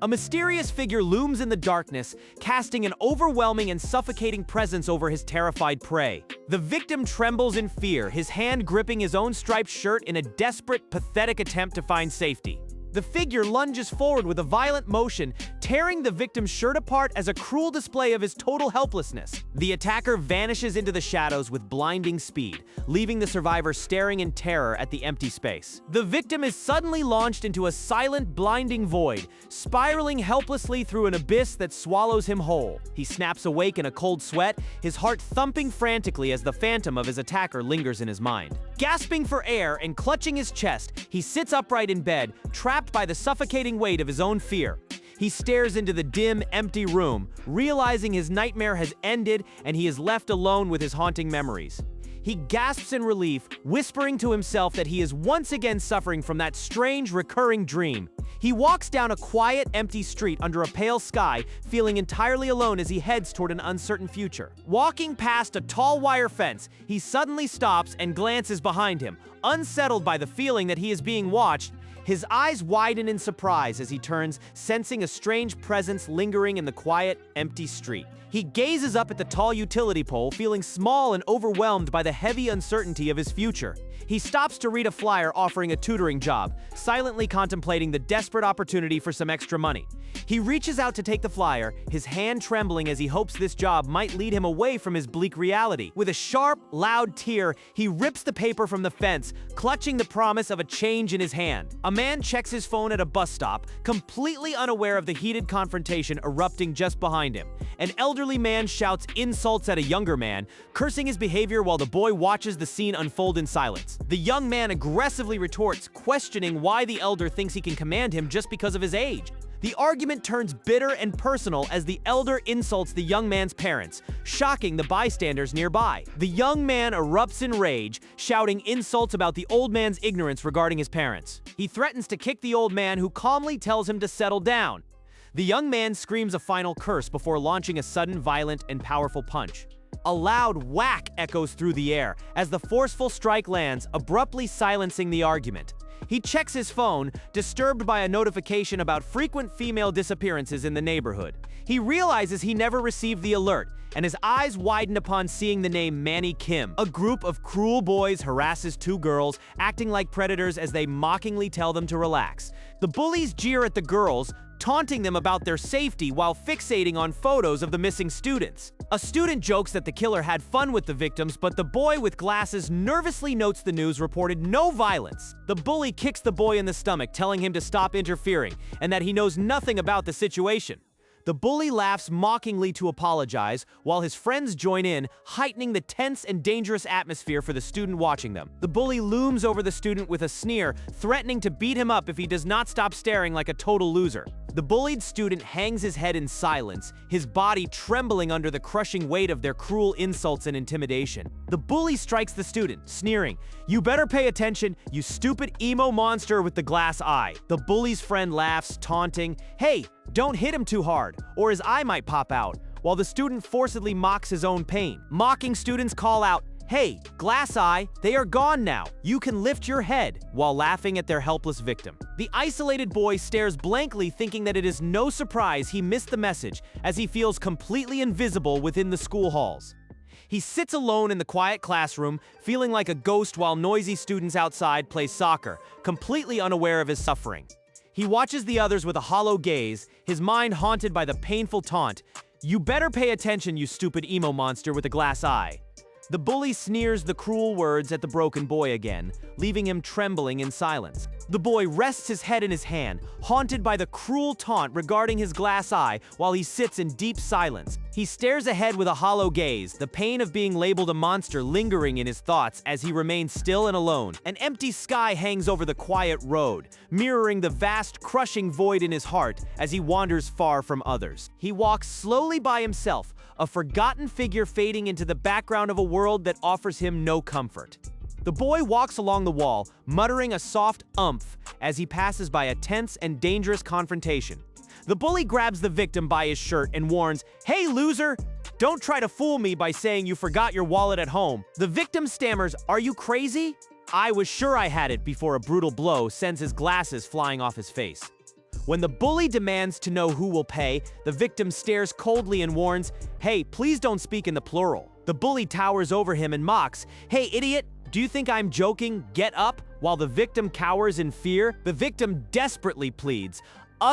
A mysterious figure looms in the darkness, casting an overwhelming and suffocating presence over his terrified prey. The victim trembles in fear, his hand gripping his own striped shirt in a desperate, pathetic attempt to find safety. The figure lunges forward with a violent motion, tearing the victim's shirt apart as a cruel display of his total helplessness. The attacker vanishes into the shadows with blinding speed, leaving the survivor staring in terror at the empty space. The victim is suddenly launched into a silent, blinding void, spiraling helplessly through an abyss that swallows him whole. He snaps awake in a cold sweat, his heart thumping frantically as the phantom of his attacker lingers in his mind. Gasping for air and clutching his chest, he sits upright in bed, trapped by the suffocating weight of his own fear. He stares into the dim, empty room, realizing his nightmare has ended and he is left alone with his haunting memories. He gasps in relief, whispering to himself that he is once again suffering from that strange, recurring dream. He walks down a quiet, empty street under a pale sky, feeling entirely alone as he heads toward an uncertain future. Walking past a tall wire fence, he suddenly stops and glances behind him, unsettled by the feeling that he is being watched. His eyes widen in surprise as he turns, sensing a strange presence lingering in the quiet, empty street. He gazes up at the tall utility pole, feeling small and overwhelmed by the heavy uncertainty of his future. He stops to read a flyer offering a tutoring job, silently contemplating the desperate opportunity for some extra money. He reaches out to take the flyer, his hand trembling as he hopes this job might lead him away from his bleak reality. With a sharp, loud tear, he rips the paper from the fence, clutching the promise of a change in his hand. A man checks his phone at a bus stop, completely unaware of the heated confrontation erupting just behind him. An elderly man shouts insults at a younger man, cursing his behavior while the boy watches the scene unfold in silence. The young man aggressively retorts, questioning why the elder thinks he can command him just because of his age. The argument turns bitter and personal as the elder insults the young man's parents, shocking the bystanders nearby. The young man erupts in rage, shouting insults about the old man's ignorance regarding his parents. He threatens to kick the old man, who calmly tells him to settle down. The young man screams a final curse before launching a sudden, violent, and powerful punch. A loud whack echoes through the air as the forceful strike lands, abruptly silencing the argument. He checks his phone, disturbed by a notification about frequent female disappearances in the neighborhood. He realizes he never received the alert, and his eyes widen upon seeing the name Manny Kim. A group of cruel boys harasses two girls, acting like predators as they mockingly tell them to relax. The bullies jeer at the girls, taunting them about their safety while fixating on photos of the missing students. A student jokes that the killer had fun with the victims, but the boy with glasses nervously notes the news reported no violence. The bully kicks the boy in the stomach, telling him to stop interfering and that he knows nothing about the situation. The bully laughs mockingly to apologize, while his friends join in, heightening the tense and dangerous atmosphere for the student watching them. The bully looms over the student with a sneer, threatening to beat him up if he does not stop staring like a total loser. The bullied student hangs his head in silence, his body trembling under the crushing weight of their cruel insults and intimidation. The bully strikes the student, sneering, "You better pay attention, you stupid emo monster with the glass eye." The bully's friend laughs, taunting, "Hey, don't hit him too hard, or his eye might pop out," while the student forcibly mocks his own pain. Mocking students call out, "Hey, glass eye, they are gone now. You can lift your head," while laughing at their helpless victim. The isolated boy stares blankly, thinking that it is no surprise he missed the message, as he feels completely invisible within the school halls. He sits alone in the quiet classroom, feeling like a ghost while noisy students outside play soccer, completely unaware of his suffering. He watches the others with a hollow gaze, his mind haunted by the painful taunt, "You better pay attention, you stupid emo monster with a glass eye." The bully sneers the cruel words at the broken boy again, leaving him trembling in silence. The boy rests his head in his hand, haunted by the cruel taunt regarding his glass eye while he sits in deep silence. He stares ahead with a hollow gaze, the pain of being labeled a monster lingering in his thoughts as he remains still and alone. An empty sky hangs over the quiet road, mirroring the vast, crushing void in his heart as he wanders far from others. He walks slowly by himself, a forgotten figure fading into the background of a world that offers him no comfort. The boy walks along the wall, muttering a soft umph as he passes by a tense and dangerous confrontation. The bully grabs the victim by his shirt and warns, "Hey, loser! Don't try to fool me by saying you forgot your wallet at home." The victim stammers, "Are you crazy? I was sure I had it," before a brutal blow sends his glasses flying off his face. When the bully demands to know who will pay, the victim stares coldly and warns, "Hey, please don't speak in the plural." The bully towers over him and mocks, "Hey, idiot, do you think I'm joking? Get up." While the victim cowers in fear, the victim desperately pleads,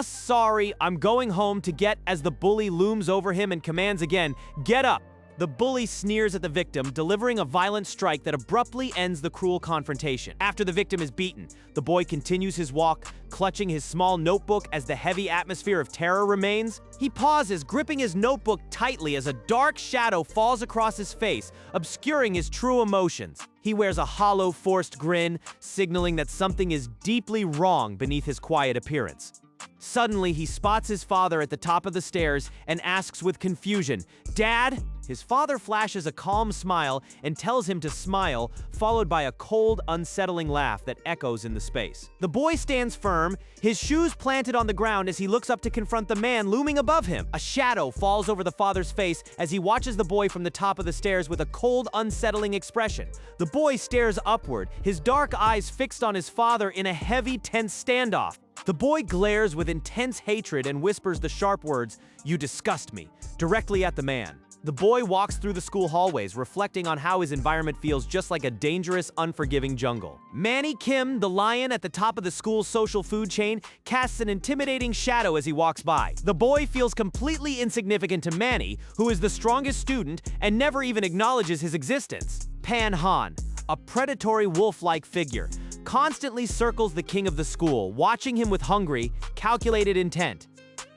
Sorry, I'm going home to get," as the bully looms over him and commands again, "Get up." The bully sneers at the victim, delivering a violent strike that abruptly ends the cruel confrontation. After the victim is beaten, the boy continues his walk, clutching his small notebook as the heavy atmosphere of terror remains. He pauses, gripping his notebook tightly as a dark shadow falls across his face, obscuring his true emotions. He wears a hollow, forced grin, signaling that something is deeply wrong beneath his quiet appearance. Suddenly, he spots his father at the top of the stairs and asks with confusion, "Dad?" His father flashes a calm smile and tells him to smile, followed by a cold, unsettling laugh that echoes in the space. The boy stands firm, his shoes planted on the ground as he looks up to confront the man looming above him. A shadow falls over the father's face as he watches the boy from the top of the stairs with a cold, unsettling expression. The boy stares upward, his dark eyes fixed on his father in a heavy, tense standoff. The boy glares with intense hatred and whispers the sharp words, "You disgust me," directly at the man. The boy walks through the school hallways, reflecting on how his environment feels just like a dangerous, unforgiving jungle. Manny Kim, the lion at the top of the school's social food chain, casts an intimidating shadow as he walks by. The boy feels completely insignificant to Manny, who is the strongest student and never even acknowledges his existence. Pan Han, a predatory wolf-like figure, constantly circles the king of the school, watching him with hungry, calculated intent.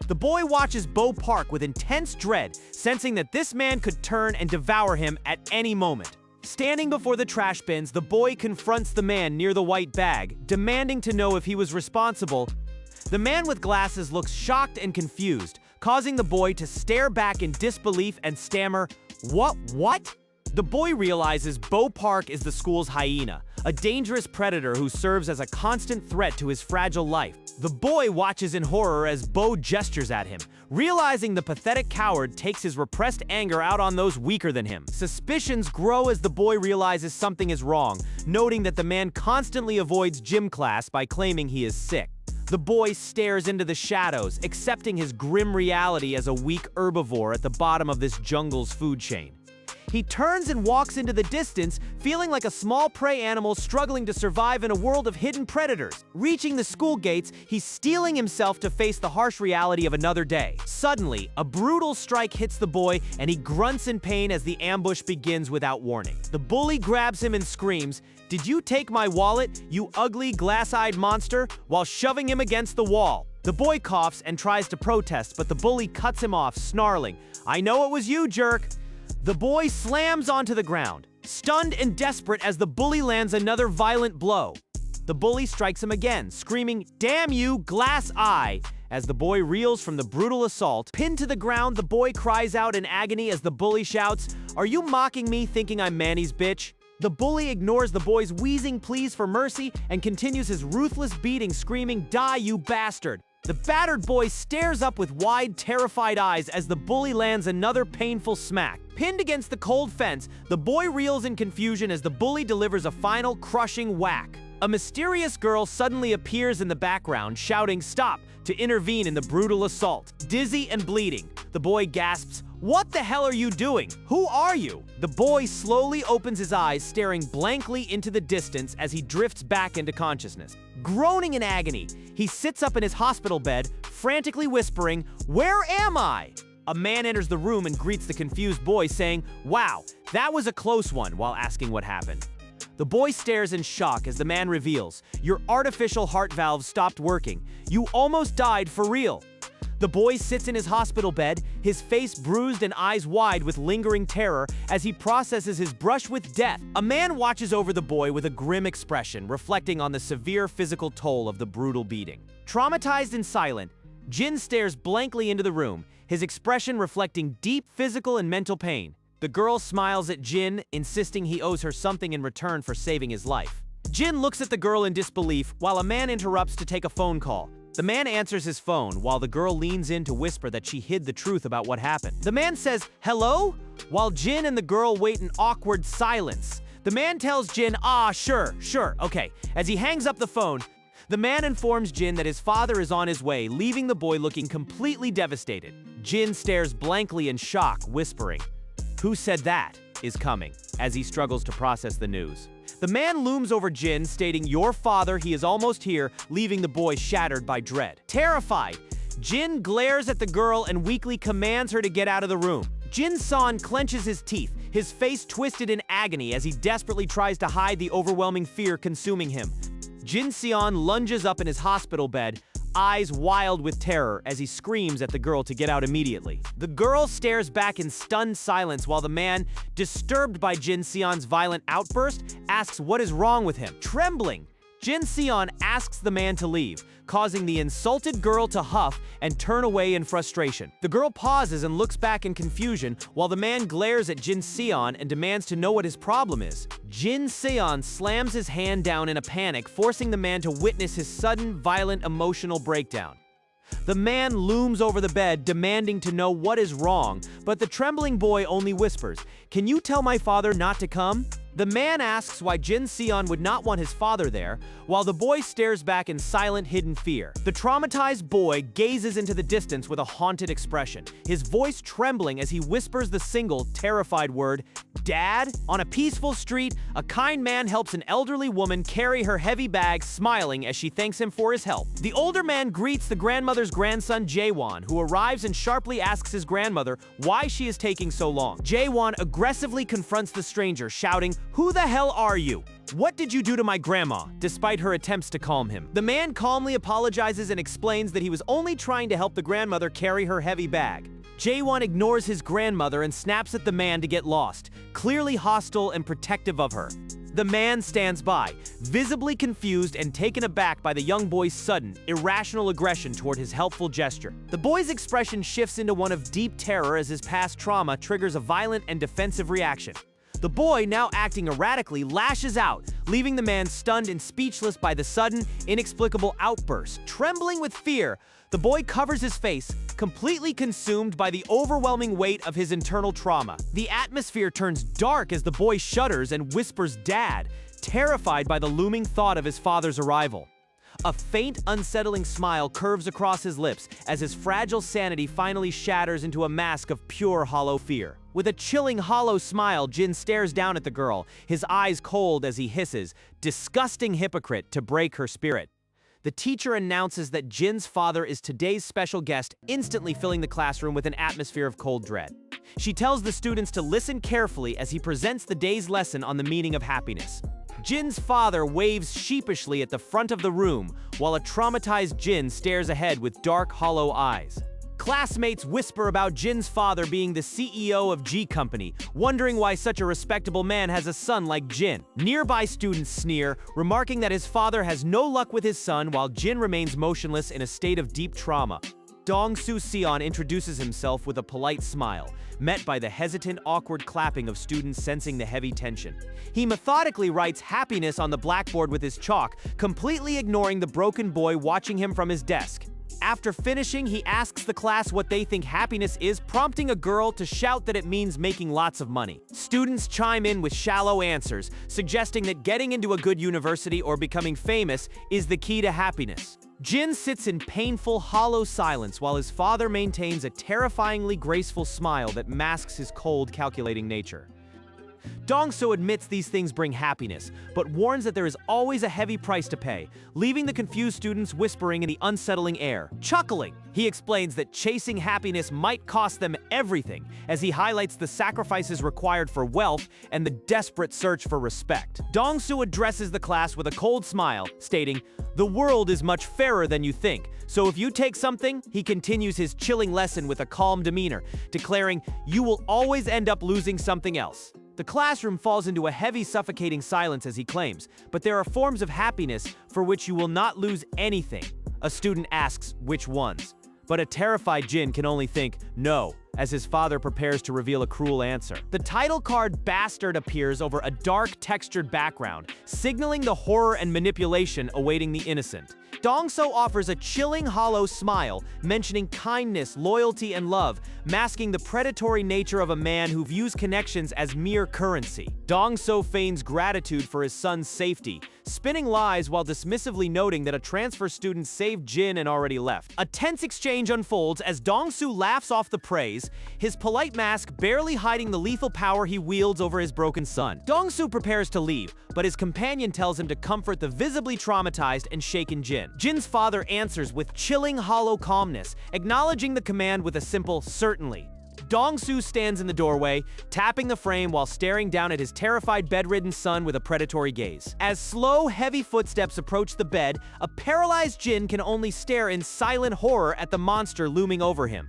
The boy watches Bo Park with intense dread, sensing that this man could turn and devour him at any moment. Standing before the trash bins, the boy confronts the man near the white bag, demanding to know if he was responsible. The man with glasses looks shocked and confused, causing the boy to stare back in disbelief and stammer, What? The boy realizes Bo Park is the school's hyena, a dangerous predator who serves as a constant threat to his fragile life. The boy watches in horror as Bo gestures at him, realizing the pathetic coward takes his repressed anger out on those weaker than him. Suspicions grow as the boy realizes something is wrong, noting that the man constantly avoids gym class by claiming he is sick. The boy stares into the shadows, accepting his grim reality as a weak herbivore at the bottom of this jungle's food chain. He turns and walks into the distance, feeling like a small prey animal struggling to survive in a world of hidden predators. Reaching the school gates, he's steeling himself to face the harsh reality of another day. Suddenly, a brutal strike hits the boy, and he grunts in pain as the ambush begins without warning. The bully grabs him and screams, "Did you take my wallet, you ugly, glass-eyed monster?" while shoving him against the wall. The boy coughs and tries to protest, but the bully cuts him off, snarling, "I know it was you, jerk." The boy slams onto the ground, stunned and desperate as the bully lands another violent blow. The bully strikes him again, screaming, "Damn you, glass eye!" As the boy reels from the brutal assault, pinned to the ground, the boy cries out in agony as the bully shouts, "Are you mocking me thinking I'm Manny's bitch?" The bully ignores the boy's wheezing pleas for mercy and continues his ruthless beating, screaming, "Die, you bastard!" The battered boy stares up with wide, terrified eyes as the bully lands another painful smack. Pinned against the cold fence, the boy reels in confusion as the bully delivers a final, crushing whack. A mysterious girl suddenly appears in the background, shouting, "Stop!" to intervene in the brutal assault. Dizzy and bleeding, the boy gasps, "What the hell are you doing? Who are you?" The boy slowly opens his eyes, staring blankly into the distance as he drifts back into consciousness. Groaning in agony, he sits up in his hospital bed, frantically whispering, "Where am I?" A man enters the room and greets the confused boy, saying, "Wow, that was a close one," while asking what happened. The boy stares in shock as the man reveals, "Your artificial heart valve stopped working. You almost died for real." The boy sits in his hospital bed, his face bruised and eyes wide with lingering terror as he processes his brush with death. A man watches over the boy with a grim expression, reflecting on the severe physical toll of the brutal beating. Traumatized and silent, Jin stares blankly into the room, his expression reflecting deep physical and mental pain. The girl smiles at Jin, insisting he owes her something in return for saving his life. Jin looks at the girl in disbelief while a man interrupts to take a phone call. The man answers his phone while the girl leans in to whisper that she hid the truth about what happened. The man says, "Hello?" while Jin and the girl wait in awkward silence. The man tells Jin, "Sure, okay." As he hangs up the phone, The man informs Jin that his father is on his way, leaving the boy looking completely devastated. Jin stares blankly in shock, whispering, "Who said that?" is coming, as he struggles to process the news. The man looms over Jin, stating, "Your father, he is almost here," leaving the boy shattered by dread. Terrified, Jin glares at the girl and weakly commands her to get out of the room. Jin-san clenches his teeth, his face twisted in agony as he desperately tries to hide the overwhelming fear consuming him. Jin-seon lunges up in his hospital bed, eyes wild with terror as he screams at the girl to get out immediately. The girl stares back in stunned silence while the man, disturbed by Jin-seon's violent outburst, asks what is wrong with him. Trembling, Jin-seon asks the man to leave, causing the insulted girl to huff and turn away in frustration. The girl pauses and looks back in confusion while the man glares at Jin-seon and demands to know what his problem is. Jin-seon slams his hand down in a panic, forcing the man to witness his sudden, violent, emotional breakdown. The man looms over the bed, demanding to know what is wrong, but the trembling boy only whispers, "Can you tell my father not to come?" The man asks why Jin-seon would not want his father there, while the boy stares back in silent, hidden fear. The traumatized boy gazes into the distance with a haunted expression, his voice trembling as he whispers the single, terrified word, "Dad?" On a peaceful street, a kind man helps an elderly woman carry her heavy bag, smiling as she thanks him for his help. The older man greets the grandmother's grandson, Jaewon, who arrives and sharply asks his grandmother why she is taking so long. Jaewon aggressively confronts the stranger, shouting, "Who the hell are you? What did you do to my grandma?" despite her attempts to calm him. The man calmly apologizes and explains that he was only trying to help the grandmother carry her heavy bag. Jaewon ignores his grandmother and snaps at the man to get lost, clearly hostile and protective of her. The man stands by, visibly confused and taken aback by the young boy's sudden, irrational aggression toward his helpful gesture. The boy's expression shifts into one of deep terror as his past trauma triggers a violent and defensive reaction. The boy, now acting erratically, lashes out, leaving the man stunned and speechless by the sudden, inexplicable outburst. Trembling with fear, the boy covers his face, completely consumed by the overwhelming weight of his internal trauma. The atmosphere turns dark as the boy shudders and whispers, "Dad," terrified by the looming thought of his father's arrival. A faint, unsettling smile curves across his lips as his fragile sanity finally shatters into a mask of pure, hollow fear. With a chilling, hollow smile, Jin stares down at the girl, his eyes cold as he hisses, "Disgusting hypocrite," to break her spirit. The teacher announces that Jin's father is today's special guest, instantly filling the classroom with an atmosphere of cold dread. She tells the students to listen carefully as he presents the day's lesson on the meaning of happiness. Jin's father waves sheepishly at the front of the room, while a traumatized Jin stares ahead with dark, hollow eyes. Classmates whisper about Jin's father being the CEO of G Company, wondering why such a respectable man has a son like Jin. Nearby students sneer, remarking that his father has no luck with his son while Jin remains motionless in a state of deep trauma. Dong-soo Seon introduces himself with a polite smile, met by the hesitant, awkward clapping of students sensing the heavy tension. He methodically writes happiness on the blackboard with his chalk, completely ignoring the broken boy watching him from his desk. After finishing, he asks the class what they think happiness is, prompting a girl to shout that it means making lots of money. Students chime in with shallow answers, suggesting that getting into a good university or becoming famous is the key to happiness. Jin sits in painful, hollow silence while his father maintains a terrifyingly graceful smile that masks his cold, calculating nature. Dong-soo admits these things bring happiness, but warns that there is always a heavy price to pay, leaving the confused students whispering in the unsettling air. Chuckling, he explains that chasing happiness might cost them everything, as he highlights the sacrifices required for wealth and the desperate search for respect. Dong-soo addresses the class with a cold smile, stating, "The world is much fairer than you think, so if you take something," he continues his chilling lesson with a calm demeanor, declaring, "You will always end up losing something else." The classroom falls into a heavy, suffocating silence as he claims, "But there are forms of happiness for which you will not lose anything." A student asks which ones, but a terrified Jin can only think, "No, as his father prepares to reveal a cruel answer. The title card Bastard appears over a dark, textured background, signaling the horror and manipulation awaiting the innocent. Dong-so offers a chilling, hollow smile, mentioning kindness, loyalty, and love, masking the predatory nature of a man who views connections as mere currency. Dong-so feigns gratitude for his son's safety, spinning lies while dismissively noting that a transfer student saved Jin and already left. A tense exchange unfolds as Dong-su laughs off the praise, his polite mask barely hiding the lethal power he wields over his broken son. Dong-su prepares to leave, but his companion tells him to comfort the visibly traumatized and shaken Jin. Jin's father answers with chilling, hollow calmness, acknowledging the command with a simple "certainly." Dong-su stands in the doorway, tapping the frame while staring down at his terrified bedridden son with a predatory gaze. As slow, heavy footsteps approach the bed, a paralyzed Jin can only stare in silent horror at the monster looming over him.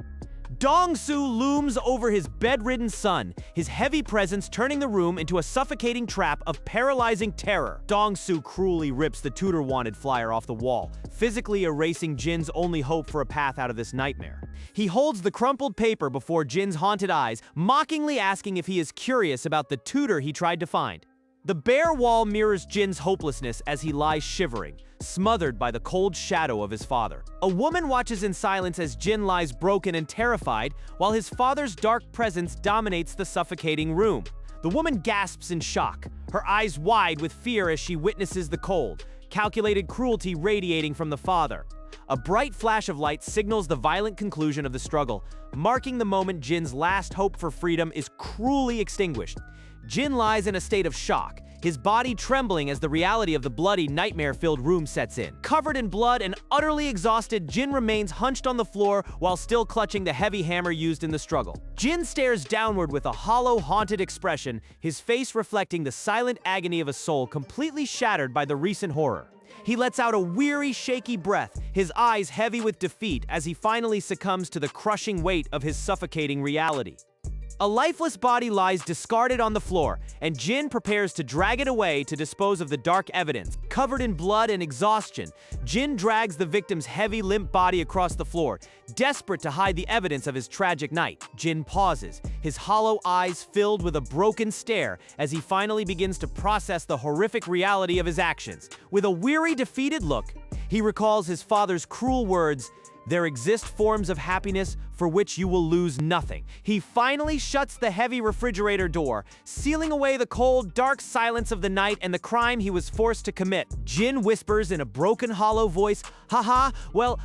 Dong-su looms over his bedridden son, his heavy presence turning the room into a suffocating trap of paralyzing terror. Dong-su cruelly rips the tutor wanted flyer off the wall, physically erasing Jin's only hope for a path out of this nightmare. He holds the crumpled paper before Jin's haunted eyes, mockingly asking if he is curious about the tutor he tried to find. The bare wall mirrors Jin's hopelessness as he lies shivering, smothered by the cold shadow of his father. A woman watches in silence as Jin lies broken and terrified, while his father's dark presence dominates the suffocating room. The woman gasps in shock, her eyes wide with fear as she witnesses the cold, calculated cruelty radiating from the father. A bright flash of light signals the violent conclusion of the struggle, marking the moment Jin's last hope for freedom is cruelly extinguished. Jin lies in a state of shock, his body trembling as the reality of the bloody, nightmare-filled room sets in. Covered in blood and utterly exhausted, Jin remains hunched on the floor while still clutching the heavy hammer used in the struggle. Jin stares downward with a hollow, haunted expression, his face reflecting the silent agony of a soul completely shattered by the recent horror. He lets out a weary, shaky breath, his eyes heavy with defeat as he finally succumbs to the crushing weight of his suffocating reality. A lifeless body lies discarded on the floor, and Jin prepares to drag it away to dispose of the dark evidence. Covered in blood and exhaustion, Jin drags the victim's heavy, limp body across the floor, desperate to hide the evidence of his tragic night. Jin pauses, his hollow eyes filled with a broken stare as he finally begins to process the horrific reality of his actions. With a weary, defeated look, he recalls his father's cruel words, "There exist forms of happiness for which you will lose nothing." He finally shuts the heavy refrigerator door, sealing away the cold, dark silence of the night and the crime he was forced to commit. Jin whispers in a broken, hollow voice, "Haha, well,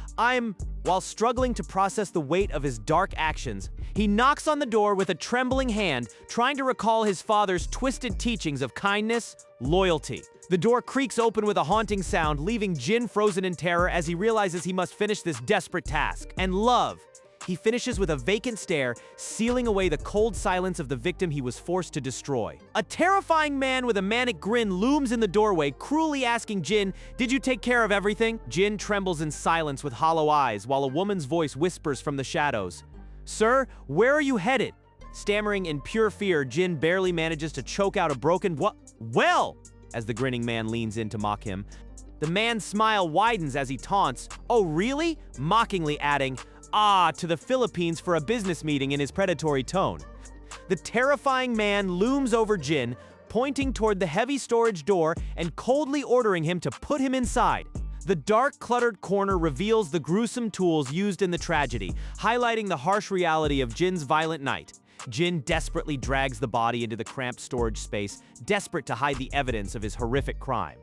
While struggling to process the weight of his dark actions, he knocks on the door with a trembling hand, trying to recall his father's twisted teachings of kindness, loyalty. The door creaks open with a haunting sound, leaving Jin frozen in terror as he realizes he must finish this desperate task. And love. He finishes with a vacant stare, sealing away the cold silence of the victim he was forced to destroy. A terrifying man with a manic grin looms in the doorway, cruelly asking Jin, "Did you take care of everything?" Jin trembles in silence with hollow eyes, while a woman's voice whispers from the shadows, "Sir, where are you headed?" Stammering in pure fear, Jin barely manages to choke out a broken "Well!" as the grinning man leans in to mock him. The man's smile widens as he taunts, "Oh really?" mockingly adding, to the Philippines for a business meeting in his predatory tone. The terrifying man looms over Jin, pointing toward the heavy storage door and coldly ordering him to put him inside. The dark, cluttered corner reveals the gruesome tools used in the tragedy, highlighting the harsh reality of Jin's violent night. Jin desperately drags the body into the cramped storage space, desperate to hide the evidence of his horrific crime.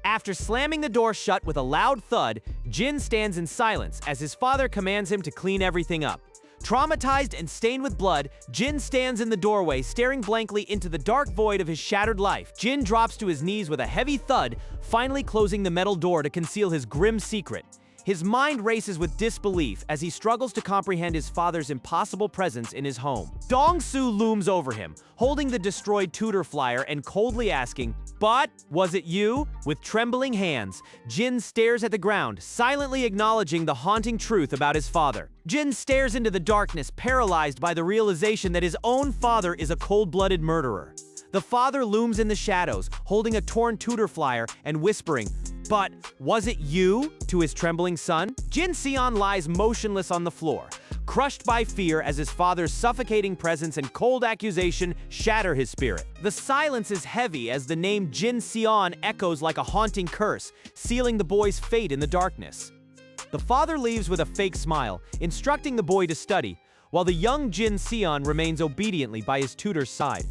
After slamming the door shut with a loud thud, Jin stands in silence as his father commands him to clean everything up. Traumatized and stained with blood, Jin stands in the doorway, staring blankly into the dark void of his shattered life. Jin drops to his knees with a heavy thud, finally closing the metal door to conceal his grim secret. His mind races with disbelief as he struggles to comprehend his father's impossible presence in his home. Dong-su looms over him, holding the destroyed tutor flyer and coldly asking, "But, was it you?" With trembling hands, Jin stares at the ground, silently acknowledging the haunting truth about his father. Jin stares into the darkness, paralyzed by the realization that his own father is a cold-blooded murderer. The father looms in the shadows, holding a torn tutor flyer and whispering, "But, was it you?" to his trembling son. Jin Seon lies motionless on the floor, crushed by fear as his father's suffocating presence and cold accusation shatter his spirit. The silence is heavy as the name Jin Seon echoes like a haunting curse, sealing the boy's fate in the darkness. The father leaves with a fake smile, instructing the boy to study, while the young Jin Seon remains obediently by his tutor's side.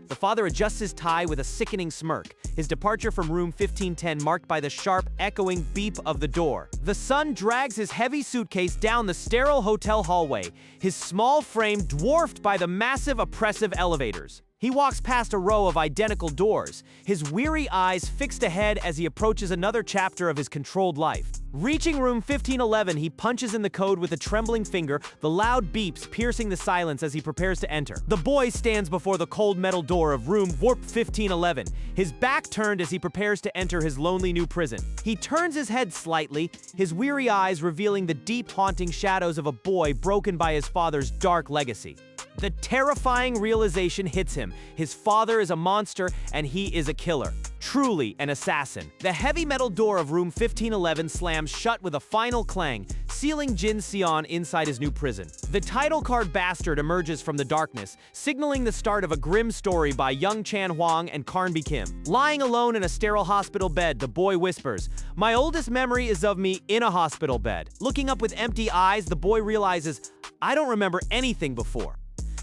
The father adjusts his tie with a sickening smirk, his departure from room 1510 marked by the sharp, echoing beep of the door. The son drags his heavy suitcase down the sterile hotel hallway, his small frame dwarfed by the massive, oppressive elevators. He walks past a row of identical doors, his weary eyes fixed ahead as he approaches another chapter of his controlled life. Reaching room 1511, he punches in the code with a trembling finger, the loud beeps piercing the silence as he prepares to enter. The boy stands before the cold metal door of room warp 1511, his back turned as he prepares to enter his lonely new prison. He turns his head slightly, his weary eyes revealing the deep, haunting shadows of a boy broken by his father's dark legacy. The terrifying realization hits him. His father is a monster, and he is a killer. Truly an assassin. The heavy metal door of room 1511 slams shut with a final clang, sealing Jin Seon inside his new prison. The title card Bastard emerges from the darkness, signaling the start of a grim story by Young Chan Hwang and Karnby Kim. Lying alone in a sterile hospital bed, the boy whispers, "My oldest memory is of me in a hospital bed." Looking up with empty eyes, the boy realizes, "I don't remember anything before."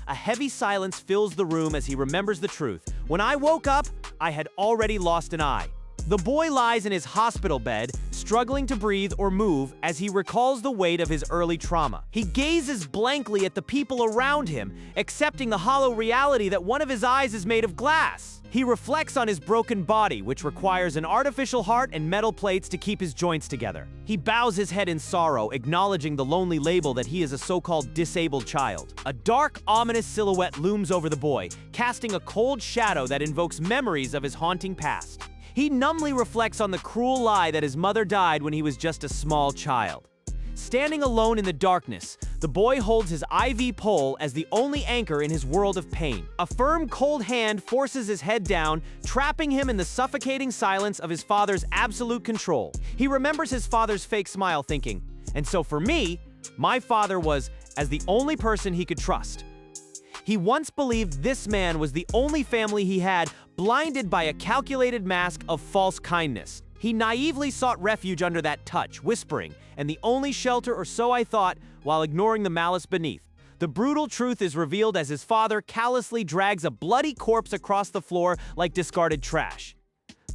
A heavy silence fills the room as he remembers the truth. "When I woke up, I had already lost an eye." The boy lies in his hospital bed, struggling to breathe or move as he recalls the weight of his early trauma. He gazes blankly at the people around him, accepting the hollow reality that one of his eyes is made of glass. He reflects on his broken body, which requires an artificial heart and metal plates to keep his joints together. He bows his head in sorrow, acknowledging the lonely label that he is a so-called disabled child. A dark, ominous silhouette looms over the boy, casting a cold shadow that invokes memories of his haunting past. He numbly reflects on the cruel lie that his mother died when he was just a small child. Standing alone in the darkness, the boy holds his IV pole as the only anchor in his world of pain. A firm, cold hand forces his head down, trapping him in the suffocating silence of his father's absolute control. He remembers his father's fake smile, thinking, "And so for me, my father was as the only person he could trust." He once believed this man was the only family he had, blinded by a calculated mask of false kindness. He naively sought refuge under that touch, whispering, "And the only shelter, or so I thought," while ignoring the malice beneath. The brutal truth is revealed as his father callously drags a bloody corpse across the floor like discarded trash.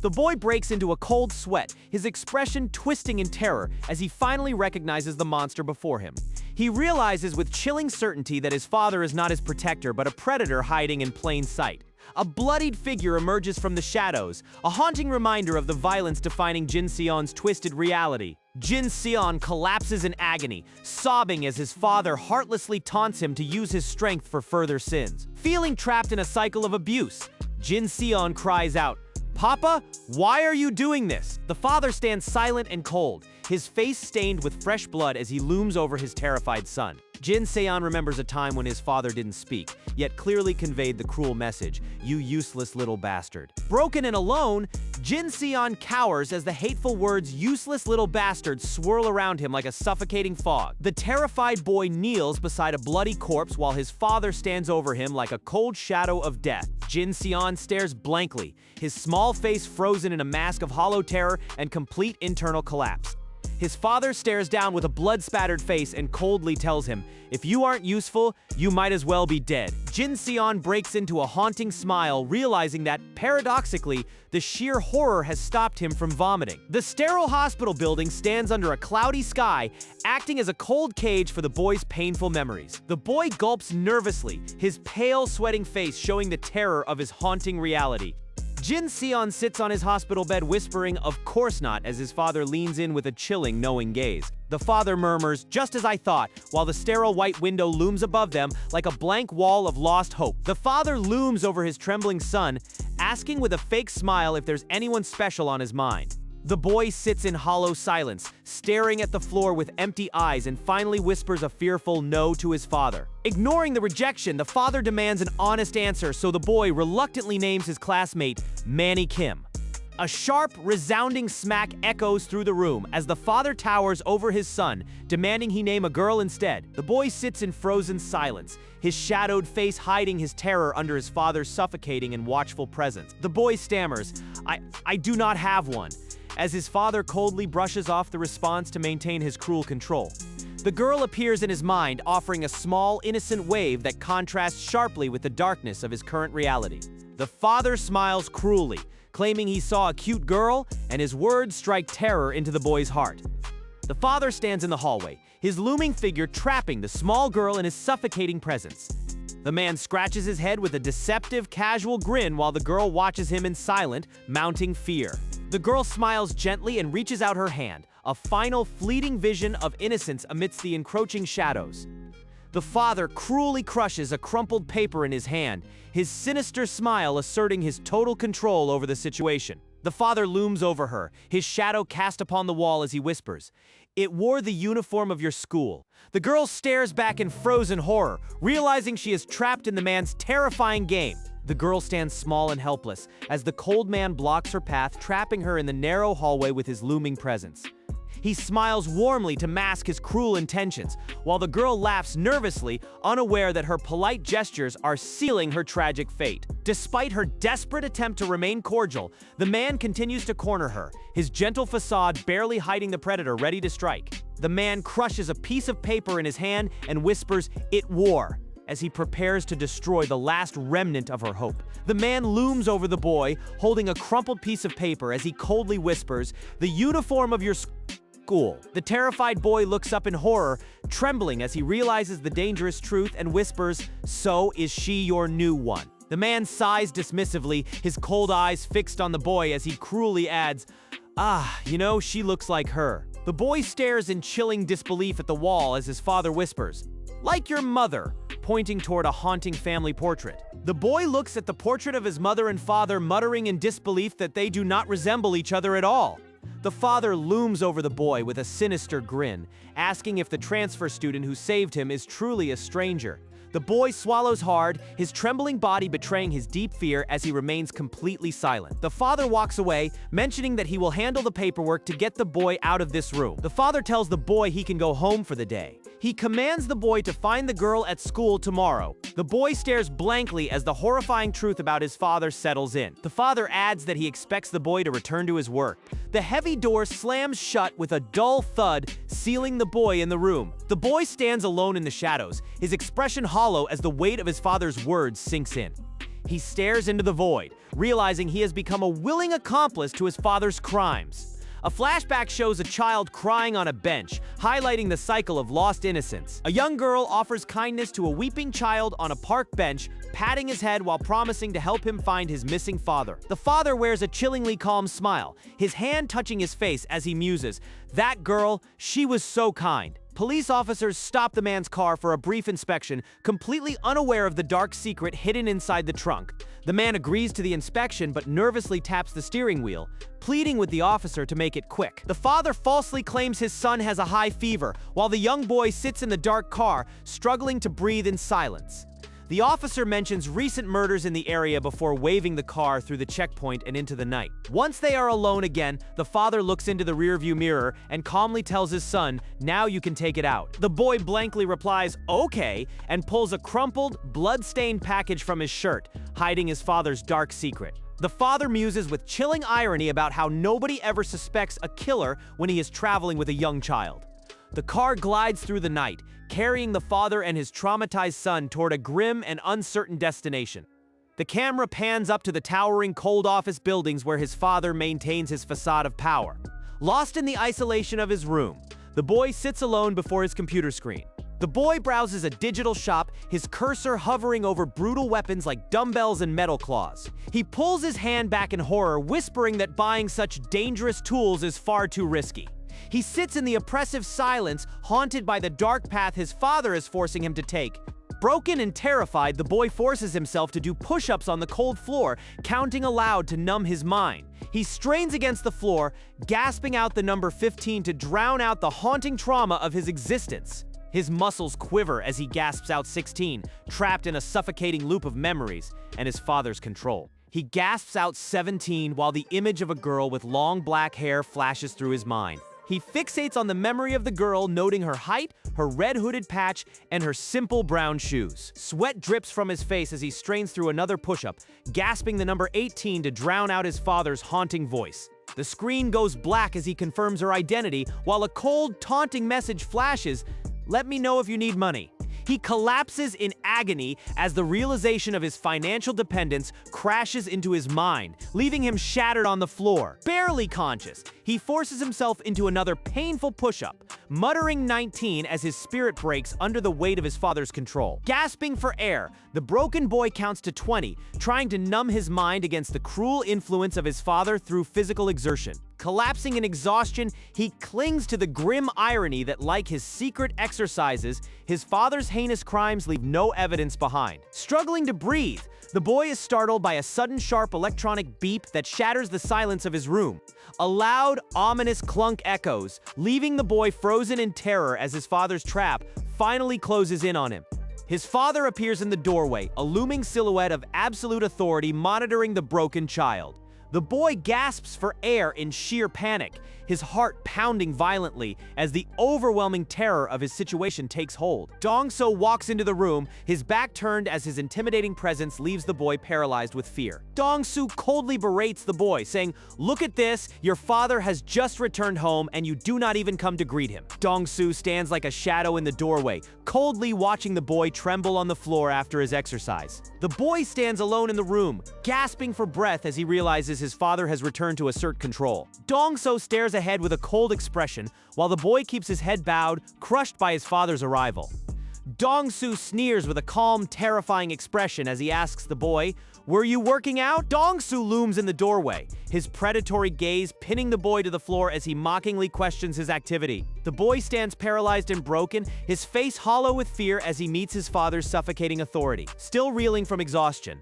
The boy breaks into a cold sweat, his expression twisting in terror as he finally recognizes the monster before him. He realizes with chilling certainty that his father is not his protector but a predator hiding in plain sight. A bloodied figure emerges from the shadows, a haunting reminder of the violence defining Jin Seon's twisted reality. Jin Seon collapses in agony, sobbing as his father heartlessly taunts him to use his strength for further sins. Feeling trapped in a cycle of abuse, Jin Seon cries out, "Papa, why are you doing this?" The father stands silent and cold, his face stained with fresh blood as he looms over his terrified son. Jin Seon remembers a time when his father didn't speak, yet clearly conveyed the cruel message, "You useless little bastard." Broken and alone, Jin Seon cowers as the hateful words "useless little bastard" swirl around him like a suffocating fog. The terrified boy kneels beside a bloody corpse while his father stands over him like a cold shadow of death. Jin Seon stares blankly, his small face frozen in a mask of hollow terror and complete internal collapse. His father stares down with a blood-spattered face and coldly tells him, "If you aren't useful, you might as well be dead." Jin Seon breaks into a haunting smile, realizing that, paradoxically, the sheer horror has stopped him from vomiting. The sterile hospital building stands under a cloudy sky, acting as a cold cage for the boy's painful memories. The boy gulps nervously, his pale, sweating face showing the terror of his haunting reality. Jin Seon sits on his hospital bed whispering, "Of course not," as his father leans in with a chilling, knowing gaze. The father murmurs, "Just as I thought," while the sterile white window looms above them like a blank wall of lost hope. The father looms over his trembling son, asking with a fake smile if there's anyone special on his mind. The boy sits in hollow silence, staring at the floor with empty eyes and finally whispers a fearful no to his father. Ignoring the rejection, the father demands an honest answer, so the boy reluctantly names his classmate Manny Kim. A sharp, resounding smack echoes through the room as the father towers over his son, demanding he name a girl instead. The boy sits in frozen silence, his shadowed face hiding his terror under his father's suffocating and watchful presence. The boy stammers, I do not have one, as his father coldly brushes off the response to maintain his cruel control. The girl appears in his mind, offering a small, innocent wave that contrasts sharply with the darkness of his current reality. The father smiles cruelly, claiming he saw a cute girl, and his words strike terror into the boy's heart. The father stands in the hallway, his looming figure trapping the small girl in his suffocating presence. The man scratches his head with a deceptive, casual grin while the girl watches him in silent, mounting fear. The girl smiles gently and reaches out her hand, a final, fleeting vision of innocence amidst the encroaching shadows. The father cruelly crushes a crumpled paper in his hand, his sinister smile asserting his total control over the situation. The father looms over her, his shadow cast upon the wall as he whispers, "It wore the uniform of your school." The girl stares back in frozen horror, realizing she is trapped in the man's terrifying game. The girl stands small and helpless, as the cold man blocks her path, trapping her in the narrow hallway with his looming presence. He smiles warmly to mask his cruel intentions, while the girl laughs nervously, unaware that her polite gestures are sealing her tragic fate. Despite her desperate attempt to remain cordial, the man continues to corner her, his gentle facade barely hiding the predator ready to strike. The man crushes a piece of paper in his hand and whispers, "It wore," as he prepares to destroy the last remnant of her hope. The man looms over the boy, holding a crumpled piece of paper as he coldly whispers, "The uniform of your school." The terrified boy looks up in horror, trembling as he realizes the dangerous truth and whispers, "So is she your new one?" The man sighs dismissively, his cold eyes fixed on the boy as he cruelly adds, she looks like her." The boy stares in chilling disbelief at the wall as his father whispers, "Like your mother," pointing toward a haunting family portrait. The boy looks at the portrait of his mother and father, muttering in disbelief that they do not resemble each other at all. The father looms over the boy with a sinister grin, asking if the transfer student who saved him is truly a stranger. The boy swallows hard, his trembling body betraying his deep fear as he remains completely silent. The father walks away, mentioning that he will handle the paperwork to get the boy out of this room. The father tells the boy he can go home for the day. He commands the boy to find the girl at school tomorrow. The boy stares blankly as the horrifying truth about his father settles in. The father adds that he expects the boy to return to his work. The heavy door slams shut with a dull thud, sealing the boy in the room. The boy stands alone in the shadows, his expression hollow as the weight of his father's words sinks in. He stares into the void, realizing he has become a willing accomplice to his father's crimes. A flashback shows a child crying on a bench, highlighting the cycle of lost innocence. A young girl offers kindness to a weeping child on a park bench, patting his head while promising to help him find his missing father. The father wears a chillingly calm smile, his hand touching his face as he muses, "That girl, she was so kind." Police officers stop the man's car for a brief inspection, completely unaware of the dark secret hidden inside the trunk. The man agrees to the inspection but nervously taps the steering wheel, pleading with the officer to make it quick. The father falsely claims his son has a high fever, while the young boy sits in the dark car, struggling to breathe in silence. The officer mentions recent murders in the area before waving the car through the checkpoint and into the night. Once they are alone again, the father looks into the rearview mirror and calmly tells his son, "Now you can take it out." The boy blankly replies, "Okay," and pulls a crumpled, blood-stained package from his shirt, hiding his father's dark secret. The father muses with chilling irony about how nobody ever suspects a killer when he is traveling with a young child. The car glides through the night, carrying the father and his traumatized son toward a grim and uncertain destination. The camera pans up to the towering cold office buildings where his father maintains his facade of power. Lost in the isolation of his room, the boy sits alone before his computer screen. The boy browses a digital shop, his cursor hovering over brutal weapons like dumbbells and metal claws. He pulls his hand back in horror, whispering that buying such dangerous tools is far too risky. He sits in the oppressive silence, haunted by the dark path his father is forcing him to take. Broken and terrified, the boy forces himself to do push-ups on the cold floor, counting aloud to numb his mind. He strains against the floor, gasping out the number 15 to drown out the haunting trauma of his existence. His muscles quiver as he gasps out 16, trapped in a suffocating loop of memories and his father's control. He gasps out 17 while the image of a girl with long black hair flashes through his mind. He fixates on the memory of the girl, noting her height, her red hooded patch, and her simple brown shoes. Sweat drips from his face as he strains through another push-up, gasping the number 18 to drown out his father's haunting voice. The screen goes black as he confirms her identity, while a cold, taunting message flashes, "Let me know if you need money." He collapses in agony as the realization of his financial dependence crashes into his mind, leaving him shattered on the floor. Barely conscious, he forces himself into another painful push-up, muttering 19 as his spirit breaks under the weight of his father's control. Gasping for air, the broken boy counts to 20, trying to numb his mind against the cruel influence of his father through physical exertion. Collapsing in exhaustion, he clings to the grim irony that, like his secret exercises, his father's heinous crimes leave no evidence behind. Struggling to breathe, the boy is startled by a sudden sharp electronic beep that shatters the silence of his room. A loud, ominous clunk echoes, leaving the boy frozen in terror as his father's trap finally closes in on him. His father appears in the doorway, a looming silhouette of absolute authority monitoring the broken child. The boy gasps for air in sheer panic, his heart pounding violently as the overwhelming terror of his situation takes hold. Dong-so walks into the room, his back turned as his intimidating presence leaves the boy paralyzed with fear. Dong-su coldly berates the boy, saying, "Look at this, your father has just returned home and you do not even come to greet him." Dong-su stands like a shadow in the doorway, coldly watching the boy tremble on the floor after his exercise. The boy stands alone in the room, gasping for breath as he realizes his father has returned to assert control. Dong-so stares ahead with a cold expression, while the boy keeps his head bowed, crushed by his father's arrival. Dong-su sneers with a calm, terrifying expression as he asks the boy, "Were you working out?" Dong-su looms in the doorway, his predatory gaze pinning the boy to the floor as he mockingly questions his activity. The boy stands paralyzed and broken, his face hollow with fear as he meets his father's suffocating authority. Still reeling from exhaustion,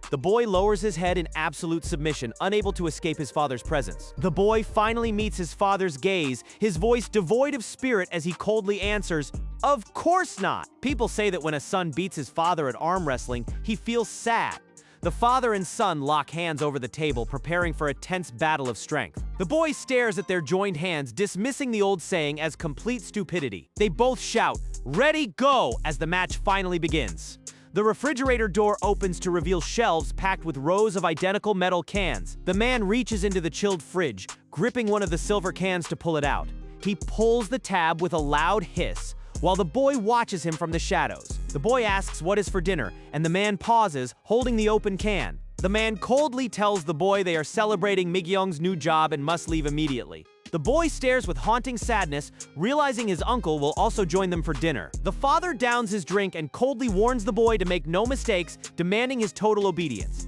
the boy lowers his head in absolute submission, unable to escape his father's presence. The boy finally meets his father's gaze, his voice devoid of spirit as he coldly answers, "Of course not." People say that when a son beats his father at arm wrestling, he feels sad. The father and son lock hands over the table, preparing for a tense battle of strength. The boy stares at their joined hands, dismissing the old saying as complete stupidity. They both shout, "Ready, go," as the match finally begins. The refrigerator door opens to reveal shelves packed with rows of identical metal cans. The man reaches into the chilled fridge, gripping one of the silver cans to pull it out. He pulls the tab with a loud hiss, while the boy watches him from the shadows. The boy asks what is for dinner, and the man pauses, holding the open can. The man coldly tells the boy they are celebrating Migyeong's new job and must leave immediately. The boy stares with haunting sadness, realizing his uncle will also join them for dinner. The father downs his drink and coldly warns the boy to make no mistakes, demanding his total obedience.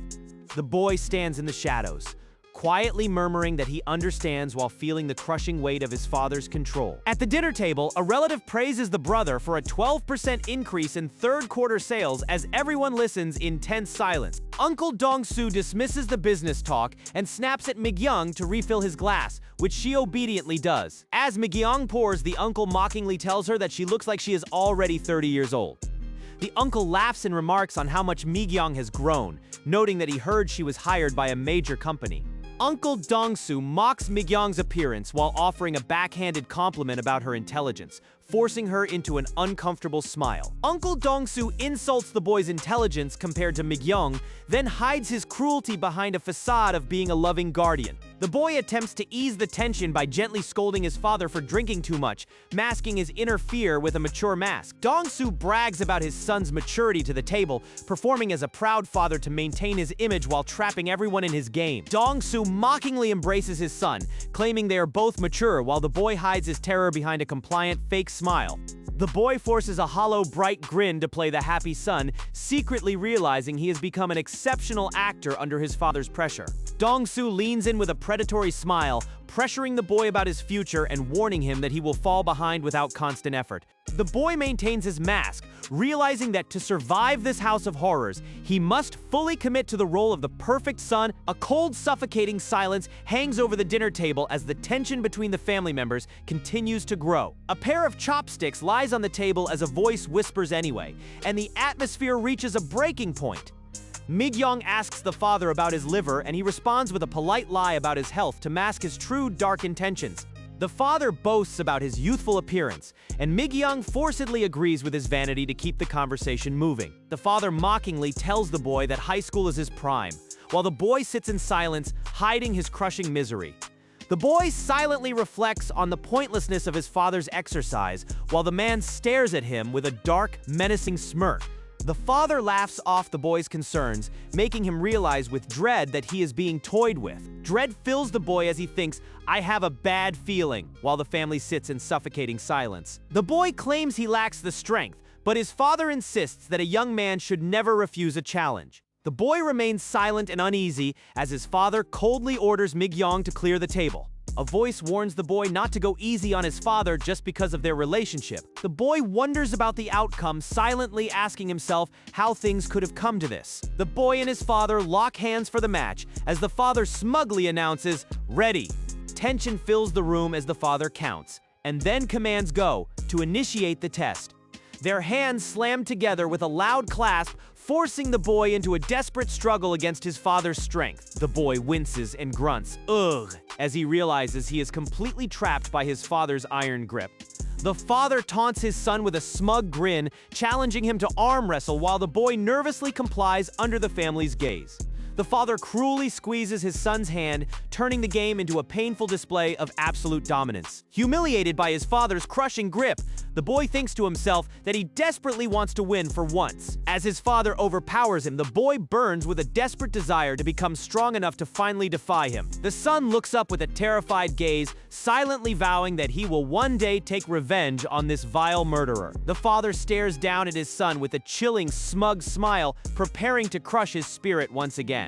The boy stands in the shadows, quietly murmuring that he understands while feeling the crushing weight of his father's control. At the dinner table, a relative praises the brother for a 12% increase in third-quarter sales as everyone listens in tense silence. Uncle Dong-su dismisses the business talk and snaps at Migyeong to refill his glass, which she obediently does. As Migyeong pours, the uncle mockingly tells her that she looks like she is already 30 years old. The uncle laughs and remarks on how much Migyeong has grown, noting that he heard she was hired by a major company. Uncle Dong-su mocks Migyeong's appearance while offering a backhanded compliment about her intelligence, forcing her into an uncomfortable smile. Uncle Dong-su insults the boy's intelligence compared to Migyeong, then hides his cruelty behind a facade of being a loving guardian. The boy attempts to ease the tension by gently scolding his father for drinking too much, masking his inner fear with a mature mask. Dong-su brags about his son's maturity to the table, performing as a proud father to maintain his image while trapping everyone in his game. Dong-su mockingly embraces his son, claiming they are both mature while the boy hides his terror behind a compliant fake smile. The boy forces a hollow, bright grin to play the happy son, secretly realizing he has become an exceptional actor under his father's pressure. Dong-su leans in with a predatory smile, pressuring the boy about his future and warning him that he will fall behind without constant effort. The boy maintains his mask, realizing that to survive this house of horrors, he must fully commit to the role of the perfect son. A cold, suffocating silence hangs over the dinner table as the tension between the family members continues to grow. A pair of chopsticks lies on the table as a voice whispers anyway, and the atmosphere reaches a breaking point. Mi-young asks the father about his liver, and he responds with a polite lie about his health to mask his true dark intentions. The father boasts about his youthful appearance, and Mi-young forcibly agrees with his vanity to keep the conversation moving. The father mockingly tells the boy that high school is his prime, while the boy sits in silence, hiding his crushing misery. The boy silently reflects on the pointlessness of his father's exercise, while the man stares at him with a dark, menacing smirk. The father laughs off the boy's concerns, making him realize with dread that he is being toyed with. Dread fills the boy as he thinks, "I have a bad feeling," while the family sits in suffocating silence. The boy claims he lacks the strength, but his father insists that a young man should never refuse a challenge. The boy remains silent and uneasy as his father coldly orders Mi-young to clear the table. A voice warns the boy not to go easy on his father just because of their relationship. The boy wonders about the outcome, silently asking himself how things could have come to this. The boy and his father lock hands for the match as the father smugly announces, "Ready." Tension fills the room as the father counts, and then commands go to initiate the test. Their hands slam together with a loud clasp, forcing the boy into a desperate struggle against his father's strength. The boy winces and grunts, "Ugh," as he realizes he is completely trapped by his father's iron grip. The father taunts his son with a smug grin, challenging him to arm wrestle while the boy nervously complies under the family's gaze. The father cruelly squeezes his son's hand, turning the game into a painful display of absolute dominance. Humiliated by his father's crushing grip, the boy thinks to himself that he desperately wants to win for once. As his father overpowers him, the boy burns with a desperate desire to become strong enough to finally defy him. The son looks up with a terrified gaze, silently vowing that he will one day take revenge on this vile murderer. The father stares down at his son with a chilling, smug smile, preparing to crush his spirit once again.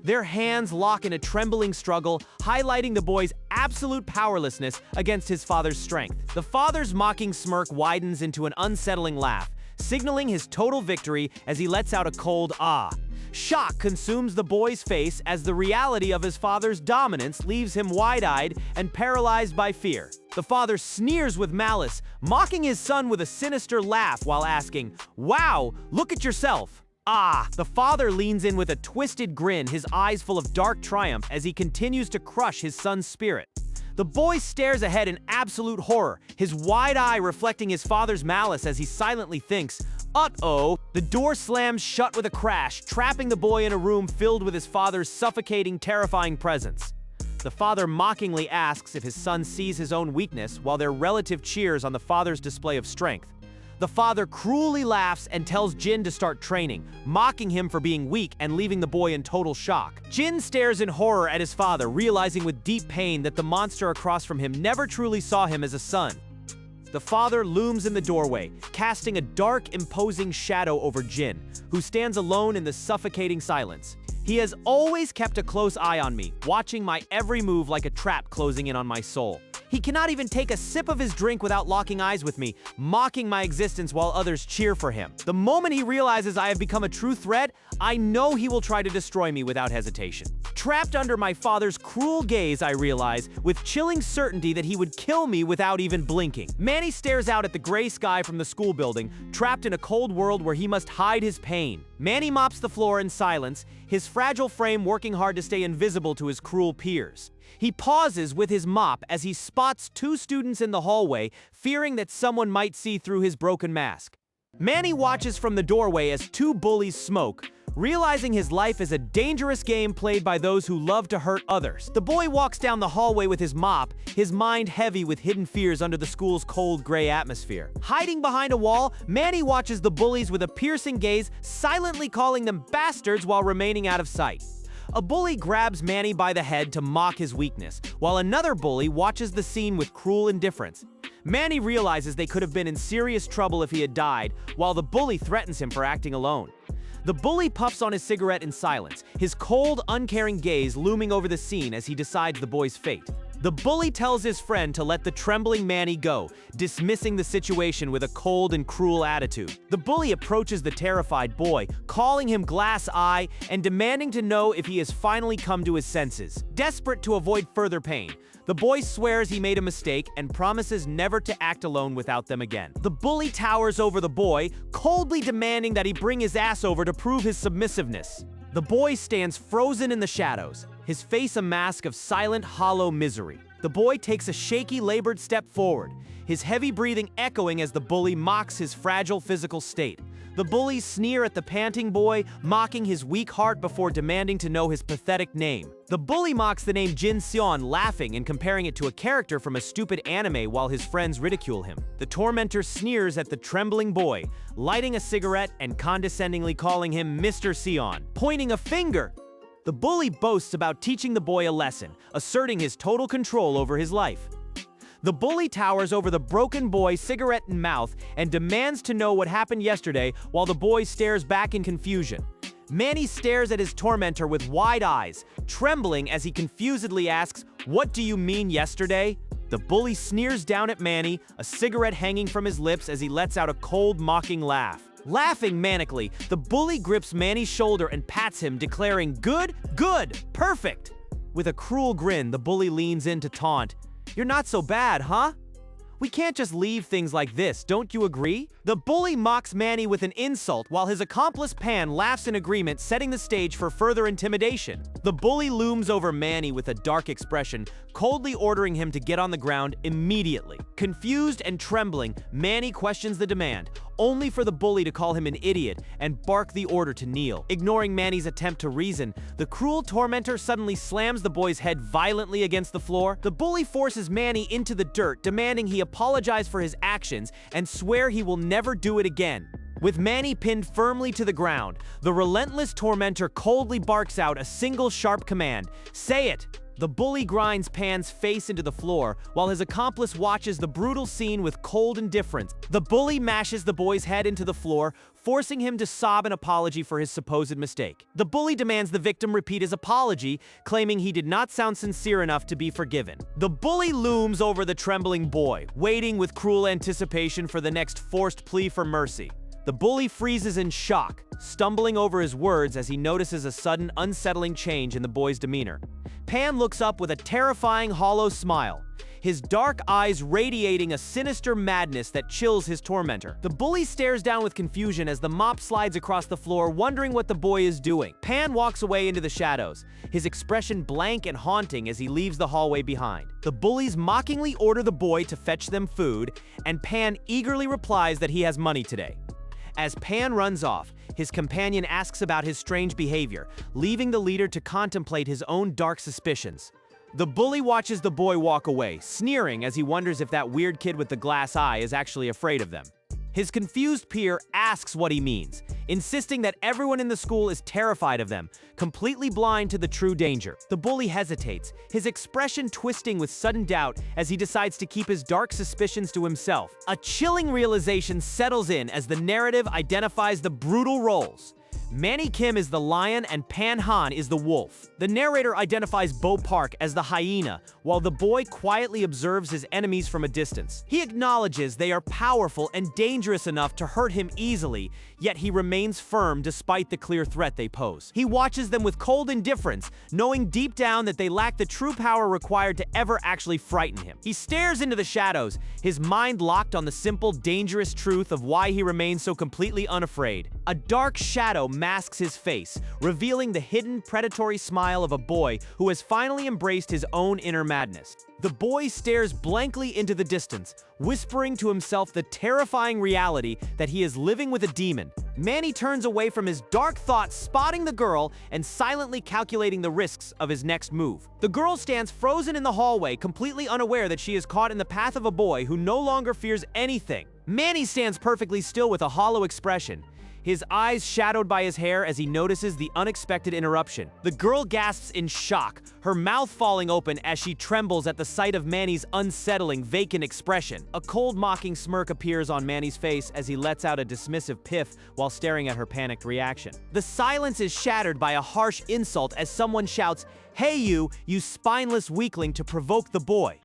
Their hands lock in a trembling struggle, highlighting the boy's absolute powerlessness against his father's strength. The father's mocking smirk widens into an unsettling laugh, signaling his total victory as he lets out a cold "ah." Shock consumes the boy's face as the reality of his father's dominance leaves him wide-eyed and paralyzed by fear. The father sneers with malice, mocking his son with a sinister laugh while asking, "Wow, look at yourself." "Ah!" The father leans in with a twisted grin, his eyes full of dark triumph as he continues to crush his son's spirit. The boy stares ahead in absolute horror, his wide eye reflecting his father's malice as he silently thinks, "Uh-oh." The door slams shut with a crash, trapping the boy in a room filled with his father's suffocating, terrifying presence. The father mockingly asks if his son sees his own weakness while their relative cheers on the father's display of strength. The father cruelly laughs and tells Jin to start training, mocking him for being weak and leaving the boy in total shock. Jin stares in horror at his father, realizing with deep pain that the monster across from him never truly saw him as a son. The father looms in the doorway, casting a dark, imposing shadow over Jin, who stands alone in the suffocating silence. He has always kept a close eye on me, watching my every move like a trap closing in on my soul. He cannot even take a sip of his drink without locking eyes with me, mocking my existence while others cheer for him. The moment he realizes I have become a true threat, I know he will try to destroy me without hesitation. Trapped under my father's cruel gaze, I realize, with chilling certainty that he would kill me without even blinking. Manny stares out at the gray sky from the school building, trapped in a cold world where he must hide his pain. Manny mops the floor in silence, his fragile frame working hard to stay invisible to his cruel peers. He pauses with his mop as he spots two students in the hallway, fearing that someone might see through his broken mask. Manny watches from the doorway as two bullies smoke, realizing his life is a dangerous game played by those who love to hurt others. The boy walks down the hallway with his mop, his mind heavy with hidden fears under the school's cold, gray atmosphere. Hiding behind a wall, Manny watches the bullies with a piercing gaze, silently calling them bastards while remaining out of sight. A bully grabs Manny by the head to mock his weakness, while another bully watches the scene with cruel indifference. Manny realizes they could have been in serious trouble if he had died, while the bully threatens him for acting alone. The bully puffs on his cigarette in silence, his cold, uncaring gaze looming over the scene as he decides the boy's fate. The bully tells his friend to let the trembling Manny go, dismissing the situation with a cold and cruel attitude. The bully approaches the terrified boy, calling him Glass Eye and demanding to know if he has finally come to his senses. Desperate to avoid further pain, the boy swears he made a mistake and promises never to act alone without them again. The bully towers over the boy, coldly demanding that he bring his ass over to prove his submissiveness. The boy stands frozen in the shadows, his face a mask of silent, hollow misery. The boy takes a shaky, labored step forward, his heavy breathing echoing as the bully mocks his fragile physical state. The bullies sneer at the panting boy, mocking his weak heart before demanding to know his pathetic name. The bully mocks the name Jin Seon, laughing and comparing it to a character from a stupid anime while his friends ridicule him. The tormentor sneers at the trembling boy, lighting a cigarette and condescendingly calling him Mr. Seon, pointing a finger. The bully boasts about teaching the boy a lesson, asserting his total control over his life. The bully towers over the broken boy, cigarette in mouth, and demands to know what happened yesterday while the boy stares back in confusion. Manny stares at his tormentor with wide eyes, trembling as he confusedly asks, "What do you mean yesterday?" The bully sneers down at Manny, a cigarette hanging from his lips as he lets out a cold, mocking laugh. Laughing manically, the bully grips Manny's shoulder and pats him, declaring, "Good, good, perfect." With a cruel grin, the bully leans in to taunt, "You're not so bad, huh? We can't just leave things like this, don't you agree?" The bully mocks Manny with an insult while his accomplice Pan laughs in agreement, setting the stage for further intimidation. The bully looms over Manny with a dark expression, coldly ordering him to get on the ground immediately. Confused and trembling, Manny questions the demand, only for the bully to call him an idiot and bark the order to kneel. Ignoring Manny's attempt to reason, the cruel tormentor suddenly slams the boy's head violently against the floor. The bully forces Manny into the dirt, demanding he apologize for his actions and swear he will never do it again. With Manny pinned firmly to the ground, the relentless tormentor coldly barks out a single sharp command, "Say it!" The bully grinds Pan's face into the floor, while his accomplice watches the brutal scene with cold indifference. The bully mashes the boy's head into the floor, forcing him to sob an apology for his supposed mistake. The bully demands the victim repeat his apology, claiming he did not sound sincere enough to be forgiven. The bully looms over the trembling boy, waiting with cruel anticipation for the next forced plea for mercy. The bully freezes in shock, stumbling over his words as he notices a sudden, unsettling change in the boy's demeanor. Pan looks up with a terrifying, hollow smile, his dark eyes radiating a sinister madness that chills his tormentor. The bully stares down with confusion as the mop slides across the floor, wondering what the boy is doing. Pan walks away into the shadows, his expression blank and haunting as he leaves the hallway behind. The bullies mockingly order the boy to fetch them food, and Pan eagerly replies that he has money today. As Pan runs off, his companion asks about his strange behavior, leaving the leader to contemplate his own dark suspicions. The bully watches the boy walk away, sneering as he wonders if that weird kid with the glass eye is actually afraid of them. His confused peer asks what he means, insisting that everyone in the school is terrified of them, completely blind to the true danger. The bully hesitates, his expression twisting with sudden doubt as he decides to keep his dark suspicions to himself. A chilling realization settles in as the narrative identifies the brutal roles. Manny Kim is the lion and Pan Han is the wolf. The narrator identifies Bo Park as the hyena, while the boy quietly observes his enemies from a distance. He acknowledges they are powerful and dangerous enough to hurt him easily, yet he remains firm despite the clear threat they pose. He watches them with cold indifference, knowing deep down that they lack the true power required to ever actually frighten him. He stares into the shadows, his mind locked on the simple, dangerous truth of why he remains so completely unafraid. A dark shadow masks his face, revealing the hidden, predatory smile of a boy who has finally embraced his own inner madness. The boy stares blankly into the distance, whispering to himself the terrifying reality that he is living with a demon. Manny turns away from his dark thoughts, spotting the girl and silently calculating the risks of his next move. The girl stands frozen in the hallway, completely unaware that she is caught in the path of a boy who no longer fears anything. Manny stands perfectly still with a hollow expression, his eyes shadowed by his hair as he notices the unexpected interruption. The girl gasps in shock, her mouth falling open as she trembles at the sight of Manny's unsettling, vacant expression. A cold, mocking smirk appears on Manny's face as he lets out a dismissive piff while staring at her panicked reaction. The silence is shattered by a harsh insult as someone shouts, "Hey you spineless weakling," to provoke the boy.